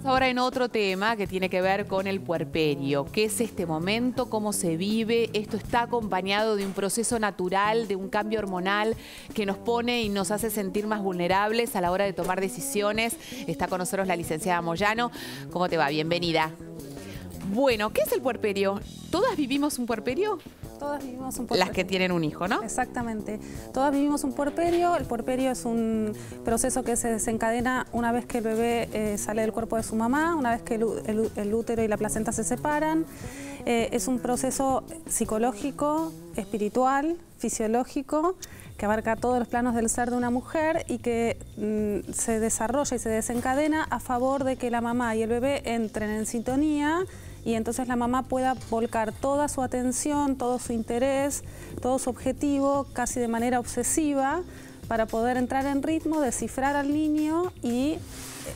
Ahora en otro tema que tiene que ver con el puerperio. ¿Qué es este momento? ¿Cómo se vive? Esto está acompañado de un proceso natural, de un cambio hormonal que nos pone y nos hace sentir más vulnerables a la hora de tomar decisiones. Está con nosotros la licenciada Moyano. ¿Cómo te va? Bienvenida. Bueno, ¿qué es el puerperio? ¿Todas vivimos un puerperio? Todas vivimos un puerperio. Las que tienen un hijo, ¿no? Exactamente. Todas vivimos un puerperio. El puerperio es un proceso que se desencadena una vez que el bebé sale del cuerpo de su mamá, una vez que el útero y la placenta se separan. Es un proceso psicológico, espiritual, fisiológico, que abarca todos los planos del ser de una mujer y que se desarrolla y se desencadena a favor de que la mamá y el bebé entren en sintonía y entonces la mamá pueda volcar toda su atención, todo su interés, todo su objetivo, casi de manera obsesiva, para poder entrar en ritmo, descifrar al niño y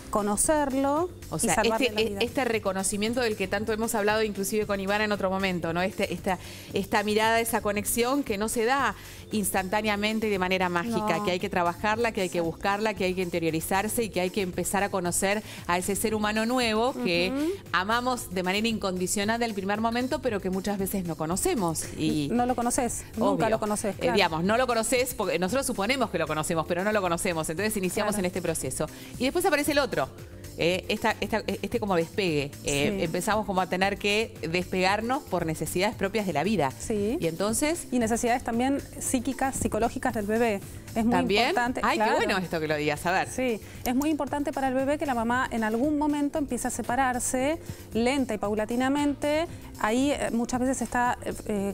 conocerlo. O sea, y salvarle la vida. este reconocimiento del que tanto hemos hablado inclusive con Ivana en otro momento, ¿no? Esta mirada, esa conexión que no se da instantáneamente y de manera mágica, No. que hay que trabajarla, que hay que buscarla, que hay que interiorizarse y que hay que empezar a conocer a ese ser humano nuevo que amamos de manera incondicional del primer momento, pero que muchas veces no conocemos. Y no lo conoces, nunca lo conoces. Claro. Digamos, no lo conoces porque nosotros suponemos que lo conocemos, pero no lo conocemos. Entonces iniciamos en este proceso. Y después aparece el otro. Este como despegue. Sí. Empezamos como a tener que despegarnos por necesidades propias de la vida. Sí. Y entonces... Y necesidades también psíquicas, psicológicas del bebé. Es muy importante. Ay, claro. qué bueno esto que lo digas, a ver. Sí, es muy importante para el bebé que la mamá en algún momento empiece a separarse lenta y paulatinamente. Ahí muchas veces está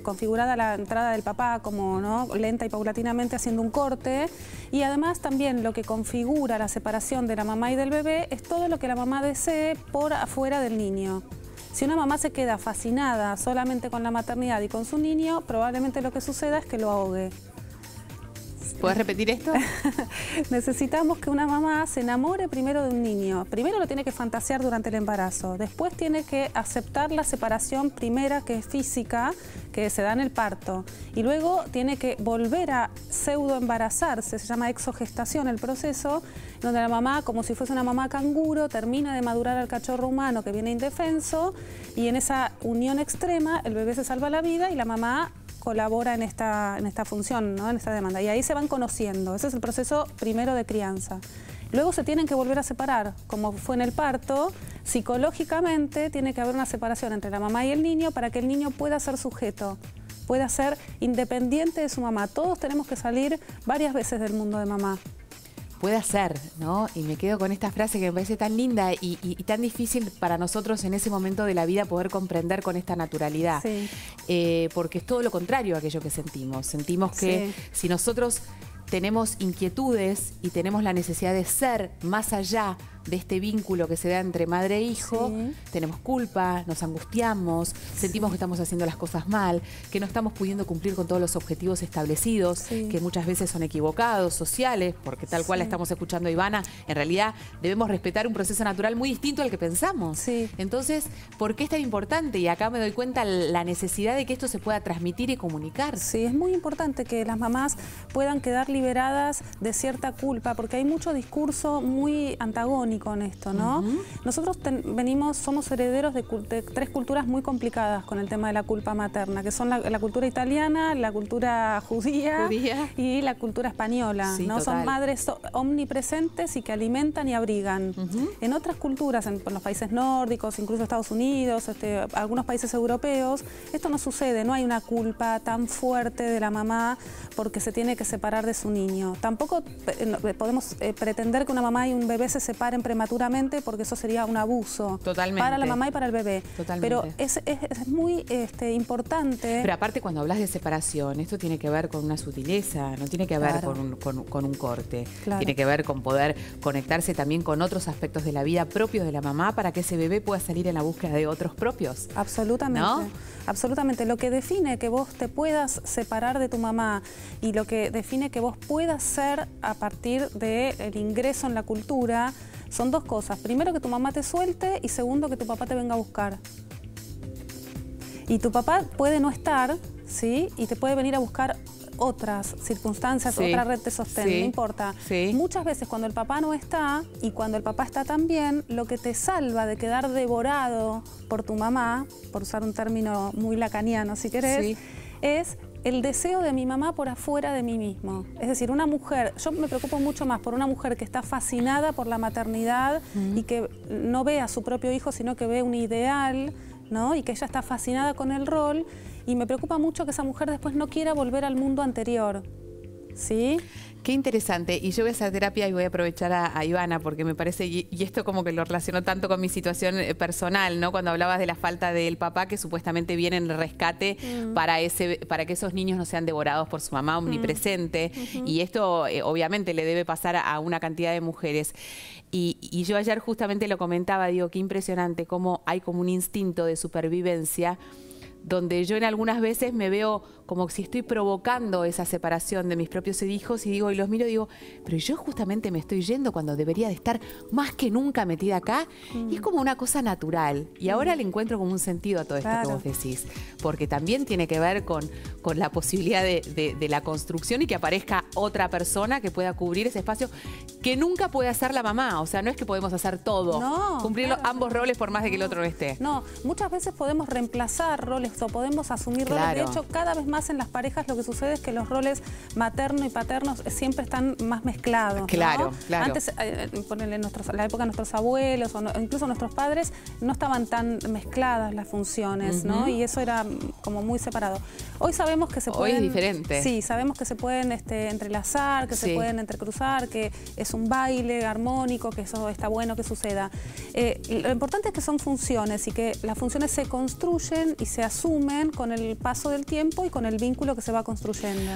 configurada la entrada del papá como, ¿no?, lenta y paulatinamente haciendo un corte. Y además también lo que configura la separación de la mamá y del bebé es todo lo que la mamá desee por afuera del niño. Si una mamá se queda fascinada solamente con la maternidad y con su niño, probablemente lo que suceda es que lo ahogue. ¿Puedes repetir esto? Necesitamos que una mamá se enamore primero de un niño. Primero lo tiene que fantasear durante el embarazo. Después tiene que aceptar la separación primera, que es física, que se da en el parto. Y luego tiene que volver a pseudoembarazarse, se llama exogestación el proceso, donde la mamá, como si fuese una mamá canguro, termina de madurar al cachorro humano que viene indefenso y en esa unión extrema el bebé se salva la vida y la mamá colabora en esta función, ¿no?, en esta demanda. Y ahí se van conociendo. Ese es el proceso primero de crianza. Luego se tienen que volver a separar, como fue en el parto. Psicológicamente tiene que haber una separación entre la mamá y el niño para que el niño pueda ser sujeto, pueda ser independiente de su mamá. Todos tenemos que salir varias veces del mundo de mamá. Puede ser, ¿no? Y me quedo con esta frase que me parece tan linda y tan difícil para nosotros en ese momento de la vida poder comprender con esta naturalidad. Sí. Porque es todo lo contrario a aquello que sentimos. Sentimos que si nosotros tenemos inquietudes y tenemos la necesidad de ser más allá de este vínculo que se da entre madre e hijo, tenemos culpa, nos angustiamos, sentimos que estamos haciendo las cosas mal, que no estamos pudiendo cumplir con todos los objetivos establecidos, que muchas veces son equivocados, sociales, porque tal cual la estamos escuchando a Ivana, en realidad debemos respetar un proceso natural muy distinto al que pensamos. Entonces, ¿por qué es tan importante? Y acá me doy cuenta la necesidad de que esto se pueda transmitir y comunicar. Sí, es muy importante que las mamás puedan quedar liberadas de cierta culpa, porque hay mucho discurso muy antagónico en esto, ¿no? Nosotros somos herederos de tres culturas muy complicadas con el tema de la culpa materna, que son la cultura italiana, la cultura judía y la cultura española, ¿no? Son madres omnipresentes y que alimentan y abrigan. En otras culturas, en los países nórdicos, incluso Estados Unidos, algunos países europeos, esto no sucede, no hay una culpa tan fuerte de la mamá porque se tiene que separar de su niño. Tampoco podemos pretender que una mamá y un bebé se separen prematuramente porque eso sería un abuso para la mamá y para el bebé. Pero es muy importante. Pero aparte, cuando hablas de separación, esto tiene que ver con una sutileza, no tiene que ver con un corte. Tiene que ver con poder conectarse también con otros aspectos de la vida propios de la mamá para que ese bebé pueda salir en la búsqueda de otros propios. Absolutamente. ¿No? Absolutamente. Lo que define que vos te puedas separar de tu mamá y lo que define que vos puedas ser a partir del ingreso en la cultura son dos cosas. Primero, que tu mamá te suelte y segundo, que tu papá te venga a buscar. Y tu papá puede no estar, ¿sí? Y te puede venir a buscar otras circunstancias, otra red de sostén, no importa. Muchas veces cuando el papá no está y cuando el papá está también, lo que te salva de quedar devorado por tu mamá, por usar un término muy lacaniano si querés, es el deseo de mi mamá por afuera de mí mismo. Es decir, una mujer, yo me preocupo mucho más por una mujer que está fascinada por la maternidad y que no ve a su propio hijo, sino que ve un ideal, ¿no? Y que ella está fascinada con el rol, y me preocupa mucho que esa mujer después no quiera volver al mundo anterior. ¿Sí? Qué interesante. Y yo voy a hacer terapia y voy a aprovechar a Ivana porque me parece, y esto como que lo relacionó tanto con mi situación personal, ¿no? Cuando hablabas de la falta del papá que supuestamente viene en rescate para que esos niños no sean devorados por su mamá omnipresente. Y esto obviamente le debe pasar a una cantidad de mujeres. Y yo ayer justamente lo comentaba, digo, qué impresionante cómo hay como un instinto de supervivencia donde yo en algunas veces me veo como si estoy provocando esa separación de mis propios hijos y digo, y los miro y digo, pero yo justamente me estoy yendo cuando debería de estar más que nunca metida acá. Y es como una cosa natural. Y ahora le encuentro como un sentido a todo esto que vos decís. Porque también tiene que ver con la posibilidad de la construcción y que aparezca otra persona que pueda cubrir ese espacio que nunca puede hacer la mamá. O sea, no es que podemos hacer todo, cumplir ambos roles por más de que el otro no esté. No, muchas veces podemos reemplazar roles o podemos asumir roles. De hecho, cada vez más en las parejas lo que sucede es que los roles materno y paternos siempre están más mezclados. Claro, claro. Antes, ponele en la época de nuestros abuelos o incluso nuestros padres, no estaban tan mezcladas las funciones, ¿no? Y eso era como muy separado. Hoy sabemos que se pueden... Hoy es diferente. Sí, sabemos que se pueden entrelazar, que se pueden entrecruzar, que es un baile armónico, que eso está bueno que suceda. Lo importante es que son funciones y que las funciones se construyen y se asumen con el paso del tiempo y con el vínculo que se va construyendo.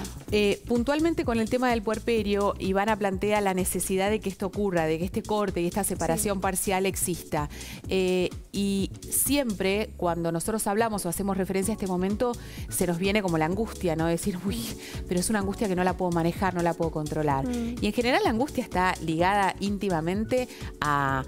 Puntualmente con el tema del puerperio, Ivana plantea la necesidad de que esto ocurra, de que este corte y esta separación parcial exista. Y siempre cuando nosotros hablamos o hacemos referencia a este momento, se nos viene como la angustia, ¿no? Decir, uy, pero es una angustia que no la puedo manejar, no la puedo controlar. Y en general la angustia está ligada íntimamente a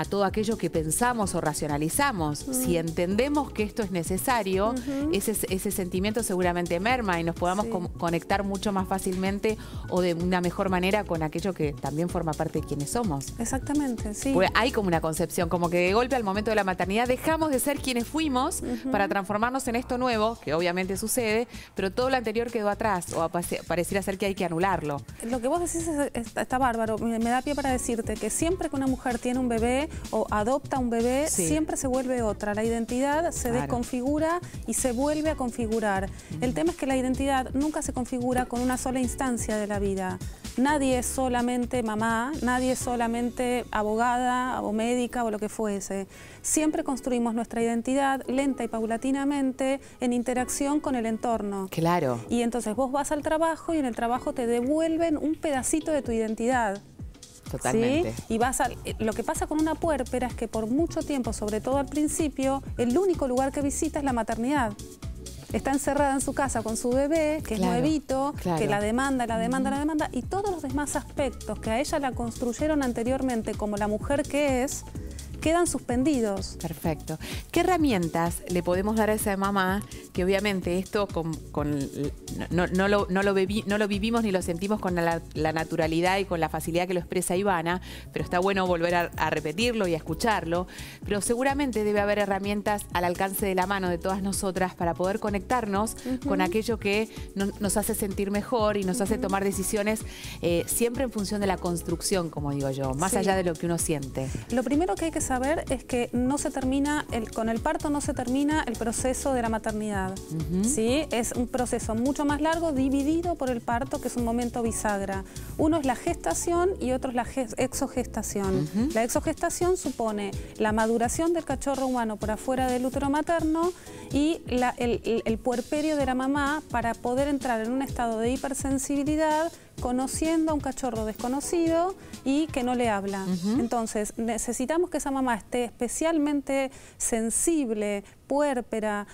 todo aquello que pensamos o racionalizamos. Si entendemos que esto es necesario, ese sentimiento seguramente merma y nos podamos conectar mucho más fácilmente o de una mejor manera con aquello que también forma parte de quienes somos. Exactamente, sí. Porque hay como una concepción, como que de golpe al momento de la maternidad dejamos de ser quienes fuimos para transformarnos en esto nuevo, que obviamente sucede, pero todo lo anterior quedó atrás o pareciera ser que hay que anularlo. Lo que vos decís está bárbaro. Me da pie para decirte que siempre que una mujer tiene un bebé o adopta un bebé, siempre se vuelve otra. La identidad se desconfigura y se vuelve a configurar. El tema es que la identidad nunca se configura con una sola instancia de la vida. Nadie es solamente mamá, nadie es solamente abogada o médica o lo que fuese. Siempre construimos nuestra identidad lenta y paulatinamente en interacción con el entorno. Claro. Y entonces vos vas al trabajo y en el trabajo te devuelven un pedacito de tu identidad. Totalmente. ¿Sí? Y lo que pasa con una puérpera es que por mucho tiempo, sobre todo al principio, el único lugar que visita es la maternidad. Está encerrada en su casa con su bebé, que es nuevito, que la demanda, y todos los demás aspectos que a ella la construyeron anteriormente como la mujer que es, quedan suspendidos. Perfecto. ¿Qué herramientas le podemos dar a esa mamá que obviamente esto no lo vivimos ni lo sentimos con la naturalidad y con la facilidad que lo expresa Ivana, pero está bueno volver a repetirlo y a escucharlo, pero seguramente debe haber herramientas al alcance de la mano de todas nosotras para poder conectarnos con aquello que nos hace sentir mejor y nos hace tomar decisiones siempre en función de la construcción, como digo yo, más allá de lo que uno siente. Lo primero que hay que saber es que no se termina, con el parto no se termina el proceso de la maternidad. ¿Sí? Es un proceso mucho más largo, dividido por el parto, que es un momento bisagra. Uno es la gestación y otro es la exogestación. La exogestación supone la maduración del cachorro humano por afuera del útero materno y el puerperio de la mamá para poder entrar en un estado de hipersensibilidad conociendo a un cachorro desconocido y que no le habla. Entonces, necesitamos que esa mamá esté especialmente sensible, puérpera,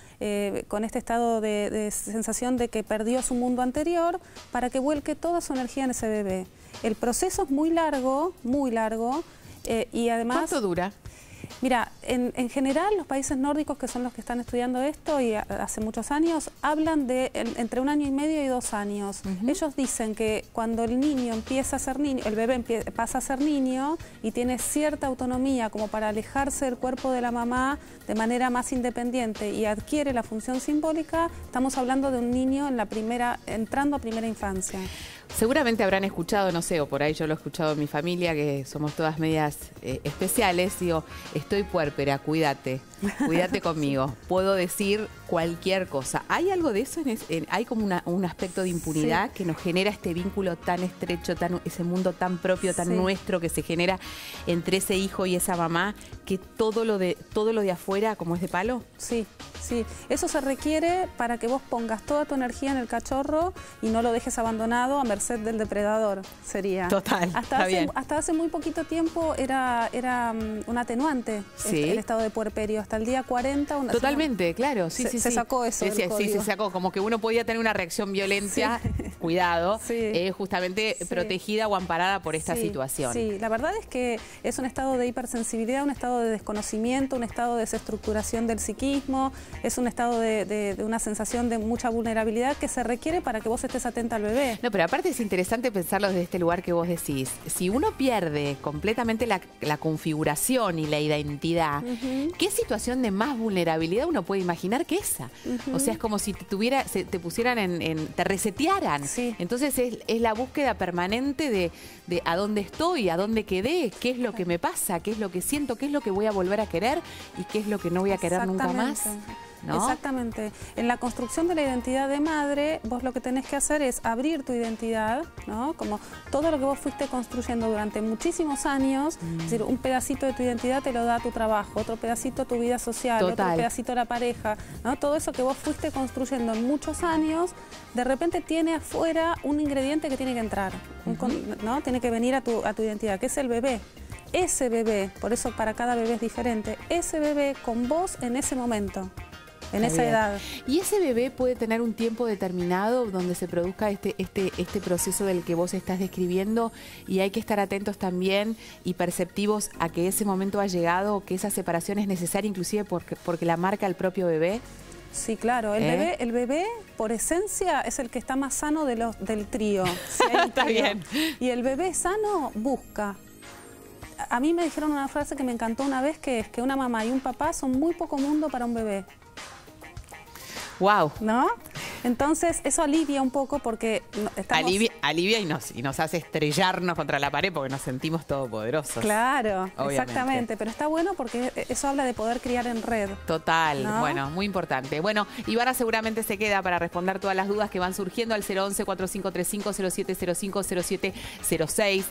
con este estado de sensación de que perdió su mundo anterior, para que vuelque toda su energía en ese bebé. El proceso es muy largo, y además... ¿Cuánto dura? Mira, en general los países nórdicos, que son los que están estudiando esto y hace muchos años, hablan de entre 1 año y medio y 2 años. Ellos dicen que cuando el niño empieza a ser niño, el bebé pasa a ser niño y tiene cierta autonomía como para alejarse del cuerpo de la mamá de manera más independiente y adquiere la función simbólica, estamos hablando de un niño entrando a primera infancia. Seguramente habrán escuchado, no sé, o por ahí yo lo he escuchado en mi familia, que somos todas medias especiales. Digo, estoy puérpera, cuídate conmigo. Puedo decir cualquier cosa. ¿Hay algo de eso? ¿Hay como un aspecto de impunidad que nos genera este vínculo tan estrecho, ese mundo tan propio, tan nuestro que se genera entre ese hijo y esa mamá, que todo lo de afuera como es de palo? Sí, sí. Eso se requiere para que vos pongas toda tu energía en el cachorro y no lo dejes abandonado a merced del depredador, sería. Total, hasta hace muy poquito tiempo era un atenuante el estado de puerperio. Hasta el día 40... Totalmente, claro. Sí, se sacó eso del código. Sí, se sacó. Como que uno podía tener una reacción violenta, cuidado, justamente protegida o amparada por esta situación. Sí, la verdad es que es un estado de hipersensibilidad, un estado de desconocimiento, un estado de desestructuración del psiquismo, es un estado de una sensación de mucha vulnerabilidad que se requiere para que vos estés atenta al bebé. No, pero aparte es interesante pensarlo desde este lugar que vos decís. Si uno pierde completamente la configuración y la identidad, ¿qué situación de más vulnerabilidad uno puede imaginar que esa? O sea, es como si te pusieran te resetearan. Entonces es la búsqueda permanente de a dónde estoy, a dónde quedé, qué es lo que me pasa, qué es lo que siento, qué es lo que voy a volver a querer y qué es lo que no voy a querer nunca más. ¿No? Exactamente. En la construcción de la identidad de madre, vos lo que tenés que hacer es abrir tu identidad, ¿no? Como todo lo que vos fuiste construyendo durante muchísimos años, es decir, un pedacito de tu identidad te lo da tu trabajo, otro pedacito tu vida social, otro pedacito la pareja, ¿no? Todo eso que vos fuiste construyendo en muchos años, de repente tiene afuera un ingrediente que tiene que entrar, ¿no? Tiene que venir a tu identidad, que es el bebé. Ese bebé, por eso para cada bebé es diferente, ese bebé con vos en ese momento. En esa edad. ¿Y ese bebé puede tener un tiempo determinado donde se produzca este proceso del que vos estás describiendo? Y hay que estar atentos también y perceptivos a que ese momento ha llegado, que esa separación es necesaria inclusive porque la marca el propio bebé. Sí, claro. El bebé, por esencia, es el que está más sano del trío. Si Está bien. Y el bebé sano busca. A mí me dijeron una frase que me encantó una vez, que es que una mamá y un papá son muy poco mundo para un bebé. Wow. ¿No? Entonces, eso alivia un poco porque estamos... Alivia y nos hace estrellarnos contra la pared porque nos sentimos todopoderosos. Claro, obviamente. Exactamente. Pero está bueno porque eso habla de poder criar en red. Total, ¿no? Bueno, muy importante. Bueno, Ivana seguramente se queda para responder todas las dudas que van surgiendo al 011-4535-0705-0706.